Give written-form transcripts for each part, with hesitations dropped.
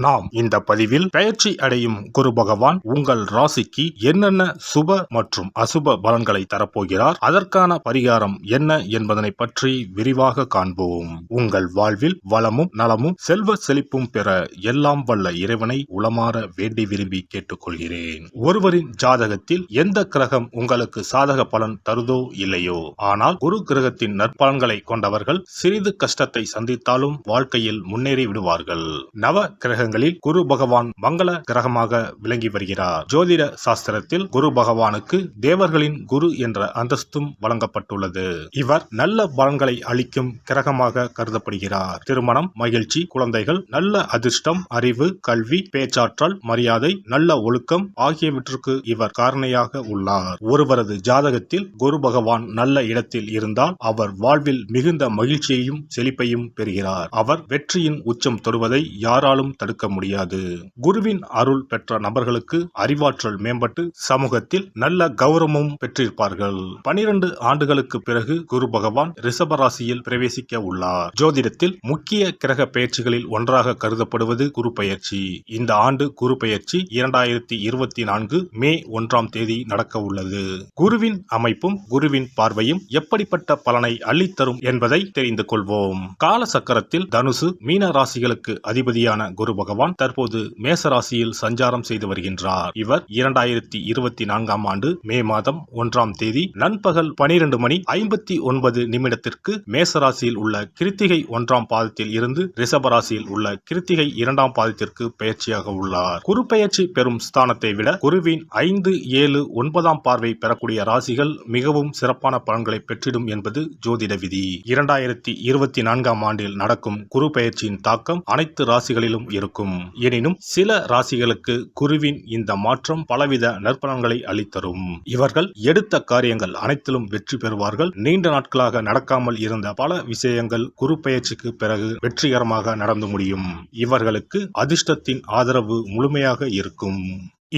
நாம் இந்த பதிவில் பெயர்ச்சி அடையும் குரு பகவான் உங்கள் ராசிக்கு என்னென்ன சுப மற்றும் அசுப பலன்களை தரப்போகிறார், அதற்கான பரிகாரம் என்ன என்பதனை பற்றி விரிவாக காண்போம். உங்கள் வாழ்வில் வளமும் நலமும் செல்வ செழிப்பும் பெற எல்லாம் வல்ல இறைவனை உளமாற வேண்டி விரும்பி கேட்டுக்கொள்கிறேன். ஒருவரின் ஜாதகத்தில் எந்த கிரகம் உங்களுக்கு சாதக பலன் தருதோ இல்லையோ, ஆனால் குரு கிரகத்தின் நற்பலன்களை கொண்டவர்கள் சிறிது கஷ்டத்தை சந்தித்தாலும் வாழ்க்கையில் முன்னேறி விடுவார்கள். நவ கிரகங்களில் குரு பகவான் மங்கள கிரகமாக விளங்கி வருகிறார். ஜோதிட சாஸ்திரத்தில் குரு பகவானுக்கு தேவர்களின் குரு என்ற அந்தஸ்தும் வழங்கப்பட்டுள்ளது. இவர் நல்ல பலன்களை அளிக்கும் கிரகமாக கருதப்படுகிறார். திருமணம், மகிழ்ச்சி, குழந்தைகள், நல்ல அதிர்ஷ்டம், அறிவு, கல்வி, பேச்சாற்றல், மரியாதை, நல்ல ஒழுக்கம் ஆகியவற்றுக்கு இவர் காரணியாக உள்ளார். ஒருவரது ஜாதகத்தில் குரு பகவான் நல்ல இடத்தில் இருந்தால் அவர் வாழ்வில் மிகுந்த மகிழ்ச்சியையும் செழிப்பையும் பெறுகிறார். அவர் வெற்றியின் உச்சம் தொடுவதை யாராலும் தடுக்க முடியாது. குருவின் அருள் பெற்ற நபர்களுக்கு அறிவாற்றல் மேம்பட்டு சமூகத்தில் நல்ல கௌரவமும் பெற்றிருப்பார்கள். 12 ஆண்டுகளுக்கு பிறகு குரு பகவான் ரிஷப ராசியில் பிரவேசிக்க உள்ளார். ஜோதிடத்தில் முக்கிய கிரக பெயர்ச்சிகளில் ஒன்றாக கருதப்படுவது குரு பெயர்ச்சி. இந்த ஆண்டு குரு பெயர்ச்சி 2024 மே 1ஆம் தேதி நடக்க உள்ளது. குருவின் அமைப்பும் குருவின் பார்வையும் எப்படிப்பட்ட பலனை அள்ளித்தரும் என்பதை தெரிந்து கொள்வோம். கால சக்கரத்தில் தனுசு, மீன ராசிகளுக்கு அதிபதியான குரு பகவான் தற்போது மேச ராசியில் சஞ்சாரம் செய்து வருகின்றார். இவர் 2024ஆம் ஆண்டு மே மாதம் 1ஆம் தேதி நண்பகல் 12:59 மேச ராசியில் உள்ள கிருத்திகை 1ஆம் பாதத்தில் இருந்து ரிஷப ராசியில் உள்ள கிருத்திகை 2ஆம் பாதத்திற்கு பெயர்ச்சியாக உள்ளார். குரு பெயர்ச்சி பெறும் ஸ்தானத்தை விட குருவின் 5, 7, 9ஆம் பார்வை பெறக்கூடிய ராசிகள் மிகவும் சிறப்பான பலன்களை பெற்றிடும் என்பது ஜோதிட விதி. 2024ஆம் ஆண்டில் நடக்கும் குரு பெயர்ச்சியின் தாக்கம் அனைத்து ராசிகளிலும் இருக்கும். எனினும் சில ராசிகளுக்கு குருவின் இந்த மாற்றம் பலவித நற்பலன்களை அளித்தரும். இவர்கள் எடுத்த காரியங்கள் அனைத்திலும் வெற்றி பெறுவார்கள். நீண்ட நாட்களாக நடக்காமல் இருந்த பல விஷயங்கள் குரு பெயர்ச்சிக்கு பிறகு வெற்றிகரமாக நடந்து முடியும். இவர்களுக்கு அதிர்ஷ்டத்தின் ஆதரவு முழுமையாக இருக்கும்.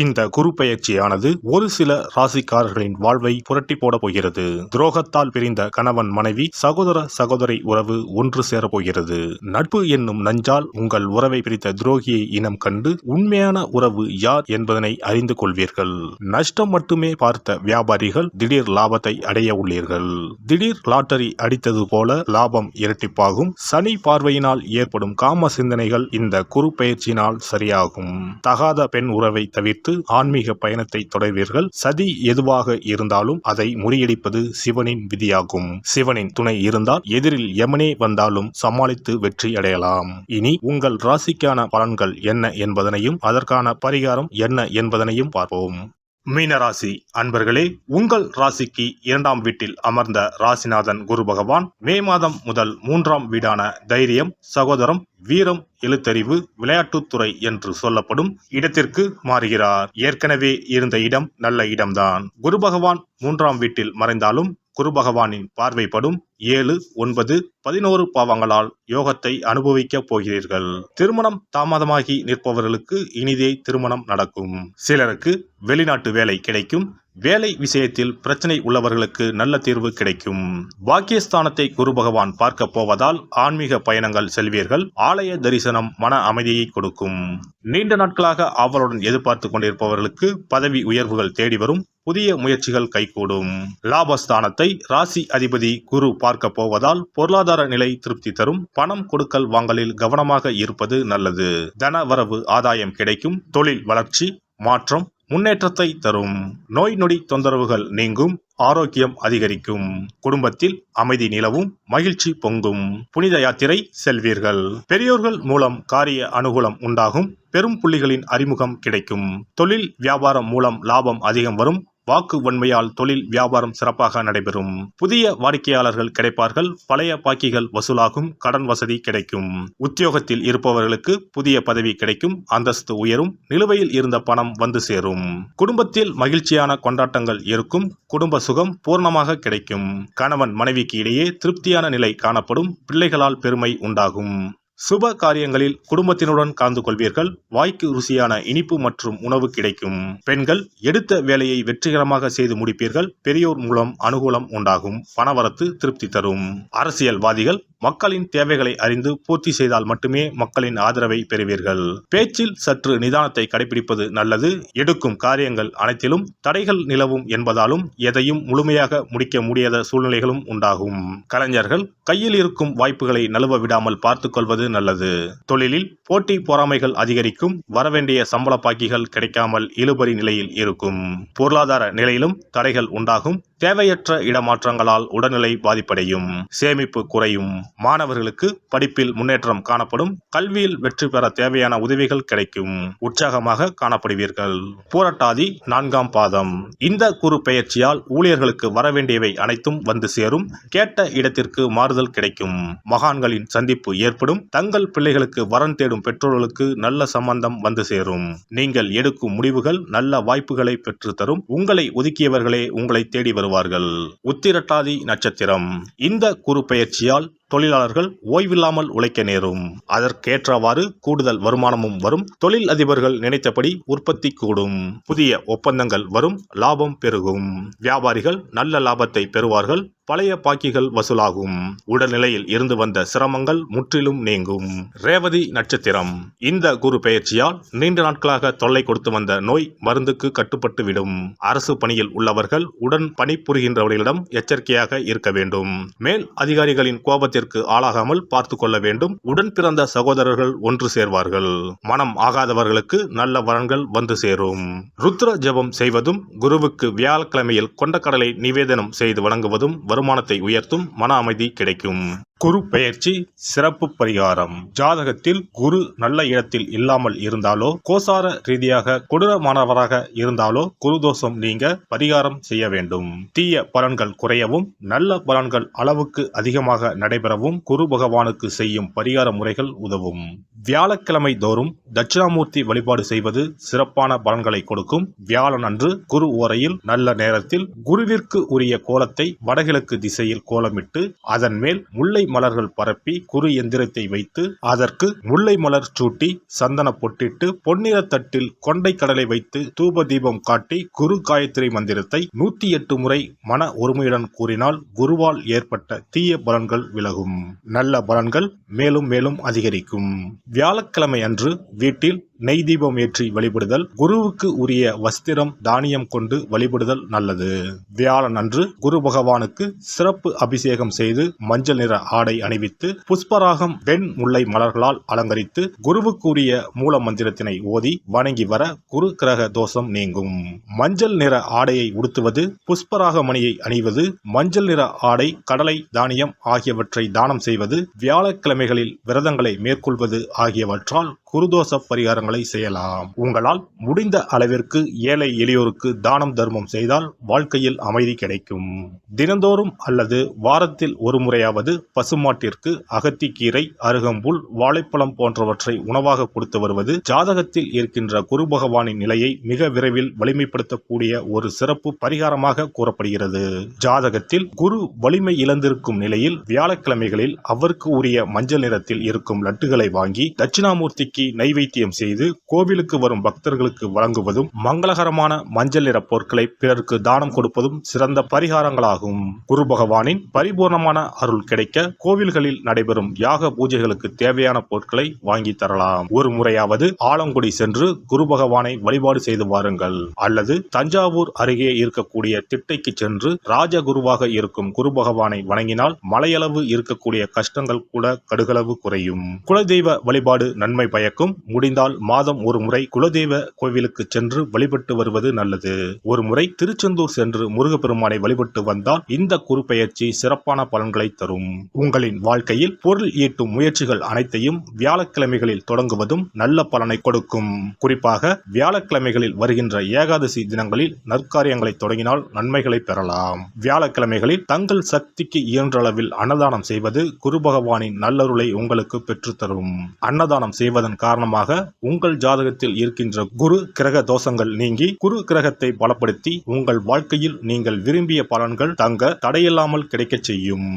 இந்த குரு பெயர்ச்சியானது ஒரு சில ராசிக்காரர்களின் வாழ்வை புரட்டி போட போகிறது. துரோகத்தால் பிரிந்த கணவன் மனைவி, சகோதர சகோதரி உறவு ஒன்று சேர போகிறது. நட்பு என்னும் நஞ்சால் உங்கள் உறவை பிரித்த துரோகியை இனம் கண்டு உண்மையான உறவு யார் என்பதனை அறிந்து கொள்வீர்கள். நஷ்டம் மட்டுமே பார்த்த வியாபாரிகள் திடீர் லாபத்தை அடைய உள்ளீர்கள். திடீர் லாட்டரி அடித்தது போல லாபம் இரட்டிப்பாகும். சனி பார்வையினால் ஏற்படும் காம சிந்தனைகள் இந்த குரு பெயர்ச்சியினால் சரியாகும். தகாத பெண் உறவை தவிர்த்து ஆன்மீக பயணத்தை தொடர்வீர்கள். சதி எதுவாக இருந்தாலும் அதை முறியடிப்பது சிவனின் விதியாகும். சிவனின் துணை இருந்தால் எதிரில் யமனே வந்தாலும் சமாளித்து வெற்றி அடையலாம். இனி உங்கள் ராசிக்கான பலன்கள் என்ன என்பதனையும் அதற்கான பரிகாரம் என்ன என்பதனையும் பார்ப்போம். மீனராசி அன்பர்களே, உங்கள் ராசிக்கு 2ஆம் வீட்டில் அமர்ந்த ராசிநாதன் குரு பகவான் மே மாதம் முதல் 3ஆம் வீடான தைரியம், சகோதரம், வீரம், எழுத்தறிவு, விளையாட்டுத்துறை என்று சொல்லப்படும் இடத்திற்கு மாறுகிறார். ஏற்கனவே இருந்த இடம் நல்ல இடம்தான். குரு பகவான் 3ஆம் வீட்டில் மறைந்தாலும் குரு பகவானின் பார்வைப்படும் 7, 9, 11 பாவங்களால் யோகத்தை அனுபவிக்க போகிறீர்கள். திருமணம் தாமதமாகி நிற்பவர்களுக்கு இனிதே திருமணம் நடக்கும். சிலருக்கு வெளிநாட்டு வேலை கிடைக்கும். வேலை விஷயத்தில் பிரச்சனை உள்ளவர்களுக்கு நல்ல தீர்வு கிடைக்கும். பாக்கியஸ்தானத்தை குரு பகவான் பார்க்க போவதால் ஆன்மீக பயணங்கள் செல்வீர்கள். ஆலய தரிசனம் மன அமைதியை கொடுக்கும். நீண்ட நாட்களாக ஆவலுடன் எதிர்பார்த்து கொண்டிருப்பவர்களுக்கு பதவி உயர்வுகள் தேடி வரும். புதிய முயற்சிகள் கைகூடும். லாபஸ்தானத்தை ராசி அதிபதி குரு பார்க்க போவதால் பொருளாதார நிலை திருப்தி தரும். பணம் கொடுக்கல் வாங்கலில் கவனமாக இருப்பது நல்லது. தன வரவு ஆதாயம் கிடைக்கும். தொழில் வளர்ச்சி, மாற்றம், முன்னேற்றத்தை தரும். நோய் நொடி தொந்தரவுகள் நீங்கும். ஆரோக்கியம் அதிகரிக்கும். குடும்பத்தில் அமைதி நிலவும். மகிழ்ச்சி பொங்கும். புனித யாத்திரை செல்வீர்கள். பெரியோர்கள் மூலம் காரிய அனுகூலம் உண்டாகும். பெரும் புள்ளிகளின் அறிமுகம் கிடைக்கும். தொழில் வியாபாரம் மூலம் லாபம் அதிகம் வரும். வாக்கு வன்மையால் தொழில் வியாபாரம் சிறப்பாக நடைபெறும். புதிய வாடிக்கையாளர்கள் கிடைப்பார்கள். பழைய பாக்கிகள் வசூலாகும். கடன் வசதி கிடைக்கும். உத்தியோகத்தில் இருப்பவர்களுக்கு புதிய பதவி கிடைக்கும். அந்தஸ்து உயரும். நிலுவையில் இருந்த பணம் வந்து சேரும். குடும்பத்தில் மகிழ்ச்சியான கொண்டாட்டங்கள் இருக்கும். குடும்ப சுகம் பூர்ணமாக கிடைக்கும். கணவன் மனைவிக்கு இடையே திருப்தியான நிலை காணப்படும். பிள்ளைகளால் பெருமை உண்டாகும். சுப காரியங்களில் குடும்பத்தினுடன் கலந்து கொள்வீர்கள். வாய்க்கு ருசியான இனிப்பு மற்றும் உணவு கிடைக்கும். பெண்கள் எடுத்த வேலையை வெற்றிகரமாக செய்து முடிப்பீர்கள். பெரியோர் மூலம் அனுகூலம் உண்டாகும். பணவரத்து திருப்தி தரும். அரசியல்வாதிகள் மக்களின் தேவைகளை அறிந்து பூர்த்தி செய்தால் மட்டுமே மக்களின் ஆதரவை பெறுவீர்கள். பேச்சில் சற்று நிதானத்தை கடைபிடிப்பது நல்லது. எடுக்கும் காரியங்கள் அனைத்திலும் தடைகள் நிலவும் என்பதாலும் எதையும் முழுமையாக முடிக்க முடியாத சூழ்நிலைகளும் உண்டாகும். கலைஞர்கள் கையில் இருக்கும் வாய்ப்புகளை நழுவ விடாமல் பார்த்துக் கொள்வது நல்லது. தொழிலில் போட்டி பொறாமைகள் அதிகரிக்கும். வரவேண்டிய சம்பள பாக்கிகள் கிடைக்காமல் இழுபறி நிலையில் இருக்கும். பொருளாதார நிலையிலும் தடைகள் உண்டாகும். தேவையற்ற இடமாற்றங்களால் உடல்நிலை பாதிப்படையும். சேமிப்பு குறையும். மாணவர்களுக்கு படிப்பில் முன்னேற்றம் காணப்படும். கல்வியில் வெற்றி பெற தேவையான உதவிகள் கிடைக்கும். உற்சாகமாக காணப்படுவீர்கள். பூரட்டாதி 4ஆம் பாதம். இந்த குரு பெயர்ச்சியால் ஊழியர்களுக்கு வரவேண்டியவை அனைத்தும் வந்து சேரும். கேட்ட இடத்திற்கு மாறுதல் கிடைக்கும். மகான்களின் சந்திப்பு ஏற்படும். தங்கள் பிள்ளைகளுக்கு வரன் தேடும் பெற்றோர்களுக்கு நல்ல சம்பந்தம் வந்து சேரும். நீங்கள் எடுக்கும் முடிவுகள் நல்ல வாய்ப்புகளை பெற்று தரும். உங்களை ஒதுக்கியவர்களே உங்களை தேடி வருவார்கள். உத்திரட்டாதி நட்சத்திரம். இந்த குரு பெயர்ச்சியால் தொழிலாளர்கள் ஓய்வில்லாமல் உழைக்க நேரும். அதற்கேற்றவாறு கூடுதல் வருமானமும் வரும். தொழில் அதிபர்கள் நினைத்தபடி உற்பத்தி கூடும். புதிய ஒப்பந்தங்கள் வரும். லாபம் பெருகும். வியாபாரிகள் நல்ல லாபத்தை பெறுவார்கள். பழைய பாக்கிகள் வசூலாகும். உடல்நிலையில் இருந்து வந்த சிரமங்கள் முற்றிலும் நீங்கும். ரேவதி நட்சத்திரம். இந்த குரு பெயர்ச்சியால் நீண்ட நாட்களாக தொல்லை கொடுத்து வந்த நோய் மருந்துக்கு கட்டுப்பட்டு விடும். அரசு பணியில் உள்ளவர்கள் உடன் பணிபுரிகின்றவர்களிடம் எச்சரிக்கையாக இருக்க வேண்டும். மேல் அதிகாரிகளின் கோபத்திற்கு ஆளாகாமல் பார்த்து கொள்ள வேண்டும். உடன் பிறந்த சகோதரர்கள் ஒன்று சேர்வார்கள். மனம் ஆகாதவர்களுக்கு நல்ல வரன்கள் வந்து சேரும். ருத்ர ஜபம் செய்வதும் குருவுக்கு வியாழக்கிழமையில் கொண்டக்கடலை நிவேதனம் செய்து வழங்குவதும் வருமானத்தை உயர்த்தும். மன அமைதி கிடைக்கும். குரு பெயர்ச்சி சிறப்பு பரிகாரம். ஜாதகத்தில் குரு நல்ல இடத்தில் இல்லாமல் இருந்தாலோ கோசார ரீதியாக கொடூரமானவராக இருந்தாலோ குரு தோஷம் நீங்க பரிகாரம் செய்ய வேண்டும். தீய பலன்கள் குறையவும் நல்ல பலன்கள் அளவுக்கு அதிகமாக நடைபெறவும் குரு பகவானுக்கு செய்யும் பரிகார முறைகள் உதவும். வியாழக்கிழமை தோறும் தட்சிணாமூர்த்தி வழிபாடு செய்வது சிறப்பான பலன்களை கொடுக்கும். வியாழன் அன்று குரு ஓரையில் நல்ல நேரத்தில் குருவிற்கு உரிய கோலத்தை வடகிழக்கு திசையில் கோலமிட்டு அதன் மேல் முல்லை மலர்கள் பரப்பி குரு எந்திரத்தை வைத்து அதற்கு முல்லை மலர் சூட்டி சந்தன பொட்டிட்டு பொன்னிற தட்டில் கொண்டை கடலை வைத்து தூப தீபம் காட்டி குரு காயத்ரி மந்திரத்தை 108 முறை மன ஒருமையுடன் கூறினால் குருவால் ஏற்பட்ட தீய பலன்கள் விலகும். நல்ல பலன்கள் மேலும் மேலும் அதிகரிக்கும். வியாழக்கிழமை அன்று வீட்டில் நெய் தீபம் ஏற்றி வழிபடுதல். குருவுக்கு உரிய வஸ்திரம் தானியம் கொண்டு வழிபடுதல் நல்லது. வியாழன் அன்று குரு பகவானுக்கு சிறப்பு அபிஷேகம் செய்து மஞ்சள் நிற ஆடை அணிவித்து புஷ்பராகம் வெண் முல்லை மலர்களால் அலங்கரித்து குருவுக்கு உரிய மூல மந்திரத்தினை ஓதி வணங்கி வர குரு கிரக தோஷம் நீங்கும். மஞ்சள் நிற ஆடையை உடுத்துவது, புஷ்பராக மணியை அணிவது, மஞ்சள் நிற ஆடை, கடலை, தானியம் ஆகியவற்றை தானம் செய்வது, வியாழக்கிழமைகளில் விரதங்களை மேற்கொள்வது ஆகியவற்றால் குருதோஷ பரிகாரங்களை செய்யலாம். உங்களால் முடிந்த அளவிற்கு ஏழை எளியோருக்கு தானம் தர்மம் செய்தால் வாழ்க்கையில் அமைதி கிடைக்கும். தினந்தோறும் அல்லது வாரத்தில் ஒரு முறையாவது பசுமாட்டிற்கு அகத்திக்கீரை, அருகம்புல், வாழைப்பழம் போன்றவற்றை உணவாக கொடுத்து வருவது ஜாதகத்தில் இருக்கின்ற குரு பகவானின் நிலையை மிக விரைவில் வலிமைப்படுத்தக்கூடிய ஒரு சிறப்பு பரிகாரமாக கூறப்படுகிறது. ஜாதகத்தில் குரு வலிமை இழந்திருக்கும் நிலையில் வியாழக்கிழமைகளில் அவருக்கு உரிய மஞ்சள் நிறத்தில் இருக்கும் லட்டுகளை வாங்கி தட்சிணாமூர்த்திக்கு நைவேத்தியம் செய்து கோவிலுக்கு வரும் பக்தர்களுக்கு வழங்குவதும் மங்களகரமான மஞ்சள் நிற பொருட்களை பிறருக்கு தானம் கொடுப்பதும் சிறந்த பரிகாரங்களாகும். குரு பகவானின் பரிபூர்ணமான அருள் கிடைக்க கோவில்களில் நடைபெறும் யாக பூஜைகளுக்கு தேவையான பொருட்களை வாங்கி தரலாம். ஒரு முறையாவது ஆலங்குடி சென்று குரு பகவானை வழிபாடு செய்து வாருங்கள். அல்லது தஞ்சாவூர் அருகே இருக்கக்கூடிய திட்டைக்கு சென்று ராஜகுருவாக இருக்கும் குரு பகவானை வணங்கினால் மலையளவு இருக்கக்கூடிய கஷ்டங்கள் கூட கடுகளவு குறையும். குலதெய்வ வழிபாடு நன்மை பயக்கும். முடிந்தால் மாதம் ஒரு முறை குலதெய்வ கோவிலுக்கு சென்று வழிபட்டு வருவது நல்லது. ஒரு முறை திருச்செந்தூர் சென்று முருகப்பெருமானை வழிபட்டு வந்தால் இந்த குரு பெயர்ச்சி சிறப்பான பலன்களை தரும். உங்களின் வாழ்க்கையில் பொருள் ஈட்டும் முயற்சிகள் அனைத்தையும் வியாழக்கிழமைகளில் தொடங்குவதும் நல்ல பலனை கொடுக்கும். குறிப்பாக வியாழக்கிழமைகளில் வருகின்ற ஏகாதசி தினங்களில் நற்காரியங்களை தொடங்கினால் நன்மைகளை பெறலாம். வியாழக்கிழமைகளில் தங்கள் சக்திக்கு இயன்ற அளவில் அன்னதானம் செய்வது குரு பகவானின் நல்லருளை உங்களுக்கு பெற்றுத்தரும். அன்னதானம் செய்வதன் காரணமாக உங்கள் ஜாதகத்தில் இருக்கின்ற குரு கிரக தோஷங்கள் நீங்கி குரு கிரகத்தை பலப்படுத்தி உங்கள் வாழ்க்கையில் நீங்கள் விரும்பிய பலன்கள் தங்க தடையில்லாமல் கிடைக்கச் செய்யும்.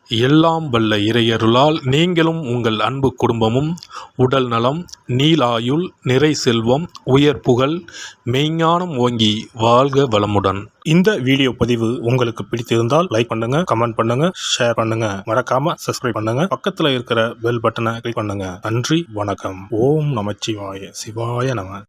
எல்லாம் வல்ல இறையருளால் நீங்களும் உங்கள் அன்பு குடும்பமும் உடல் நலம், நீளாயுள், நிறை செல்வம், உயர் புகழ், மெய்ஞானம் ஓங்கி வாழ்க வளமுடன். இந்த வீடியோ பதிவு உங்களுக்கு பிடித்திருந்தால் லைக் பண்ணுங்க, கமெண்ட் பண்ணுங்க, ஷேர் பண்ணுங்க, மறக்காம சப்ஸ்கிரைப் பண்ணுங்க, பக்கத்துல இருக்கிற பெல் பட்டனை கிளிக் பண்ணுங்க. நன்றி, வணக்கம். ஓம் நமச்சிவாய, சிவாய நம.